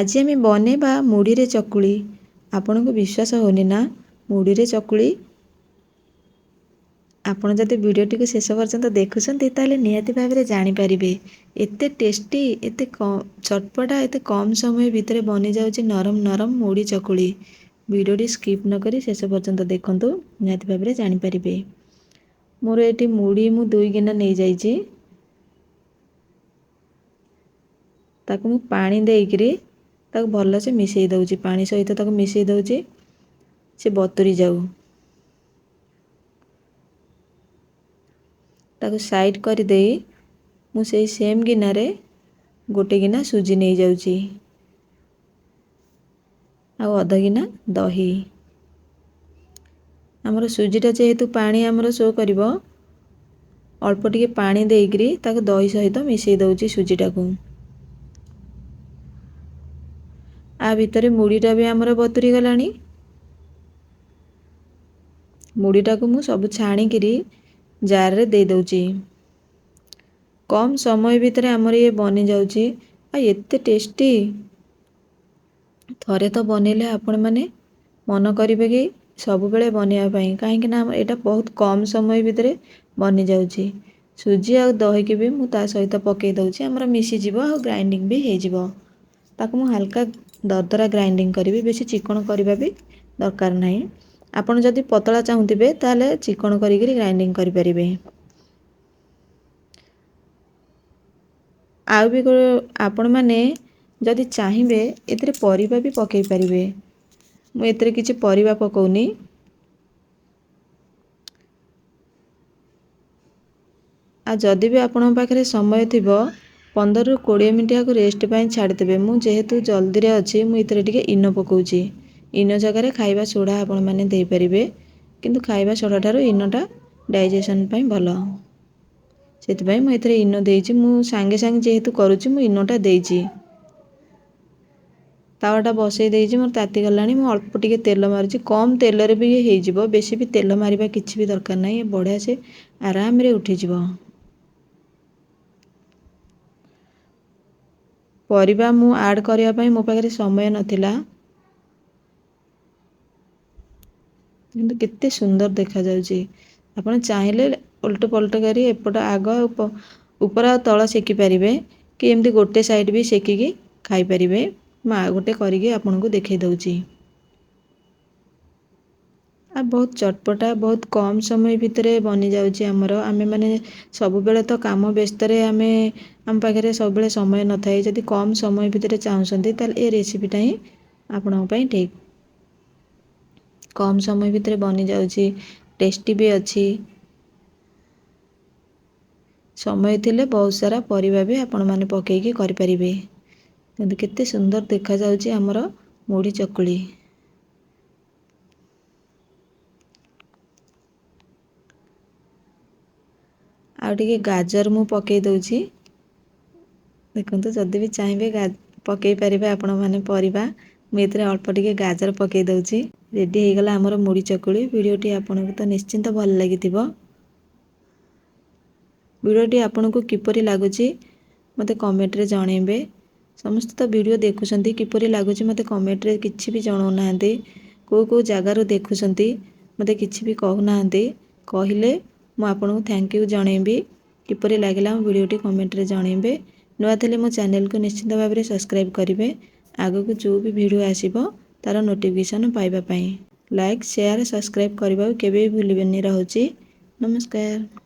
आज आम बनेबा मुढ़ी रे चकुली। आपन को विश्वास होनी ना मुढ़ी रे चकुली। आपन जदि वीडियोटी को शेष पर्यंत देखुंत ताले निहाती भाव में जानीपारे एते टेस्टी एते चटपटा एते कम समय भितर बनी जाउची नरम नरम मुढ़ी चकुली। वीडियोटी स्किप न करी शेष पर्यंत देखंतु निहाती भाव में जानीपारे। मोर एटी मुढ़ी मु 2 गिना नहीं जाइची ताकु मु पानी देइकरी ताकु भल से मिसई दउची पानी सहित ताकु मिसई दउची से बतुरी जाऊ। ताकु साइड कर दे मु से सेम गिना रे गोटे गिना सुजी नहीं जाउची आ अध गिना दही। हमर सुजीटा जेहेतु पानी हमर शो करिवो अल्प टिके पानी देइकरी ताकु दही सहित मिसई दउची सुजीटा को। आ भितरे मुढ़ीटा भी हमर बतुरी गलानी। मुढ़ीटा को मु सब छाणी किरी जार रे दे दउची। कम समय भितर हमर ये बनी जाउची आ एते टेस्टी। थरे तो बनेले आपण माने मन करिवे कि सब बेले बनिया पई काहे कि ना एटा बहुत कम समय भितर बनी जाउची। सुजी आ दही के भी मु ता सहित पके दउची हमर मिसी जीवो आ ग्राइंडिंग भी हे जीवो। ताकु मु हल्का दरदरा ग्राइंडिंग करिवि बेसी चिकन करिबा भी दरकार नाही। आपण जदि पतला चाहुतिबे ताले चिकन करिकरी ग्राइंडिंग करि परिबे। आ भी आपण माने जदि चाहिबे एतरे परिबा भी पकेई परिबे। मु एतरे किछि परिबा पकोउनी। आ जदि भी आपण पाखरे समय थिबो 15 रु 20 मिनिट आको रेस्ट पई छाडी देबे। मु जेहेतु जल्दी रे अछि मु एतरे टिके इनो पकोउची। इनो जगह रे खाइबा सोडा आपण माने देई परिबे किंतु खाइबा सोडा थारो इनोटा डाइजेशन पई भलो। सेति पई मु एतरे इनो देइची। मु संगे संगे जेहेतु करूची मु इनोटा देइची। तावाटा बसई देइची मोर ताती गलानी। मु अल्प टिके तेल मारुची कम तेल रे भी हे जिवो बेसी भी तेल मारिबा किछि भी दरकार नाही। बढ़िया से आराम रे उठी जिवो। परिबा मु ऐड करिया पई मो पाखरे समय नथिला किंतु केते सुंदर देखा जाउची। आपण चाहिले उल्ट पलट करी एपट आग ऊपर तळ सेकी परिबे कि एमती गोटे साइड भी सेकी की खाई परिबे। मा गोटे करिके आपन को देखै दउची। आ बहुत चटपटा बहुत कम समय भितर बनी जाउची हमरो। आमे माने सब बेले तो काम व्यस्त रे आम पाखरे सब बेले समय न थाए। जदि कम समय भितर चाहुसंती ताल ए रेसिपीटा ही आपन पई ठीक। कम समय भितर बनी जाउची टेस्टी भी अछि। समय थिले बहुत सारा परिबा भी आपण माने पकेई की करि परिबे। किंतु केते सुंदर देखा जाउची हमरो मुढ़ी चकुली। आ टिके गाजर मु पकेई दउची। देखंतु जदि भी चाहिबे पकेई परिबे आपण माने परिबा। मु एतरे अल्प टिके गाजर पकेई दउची। रेडी हे गला हमरो मुढ़ी चकुली। वीडियोटी आपण को तो निश्चिंत भल लागिथिबो। वीडियोटी आपण को किपरि लागुची मते कमेंट रे जणेबे। समस्त तो वीडियो देखुसंती किपरि लागुची मते कमेंट रे किछि भी जणौ नाहंती। को जागा रो देखुसंती मते किछि भी कहू नाहंती। कहिले मु आपण को थैंक यू जणेबी। किपरि लागिला वीडियोटी कमेंट रे जणेबे। नुआ थिले मो चैनल को निश्चिंत भाव में सब्सक्राइब करिवे। आगो को जो भी वीडियो आसीबो तार नोटिफिकेशन पाइबा पई लाइक शेयर सब्सक्राइब करबा केबे भूलिबेनी रहउची। नमस्कार।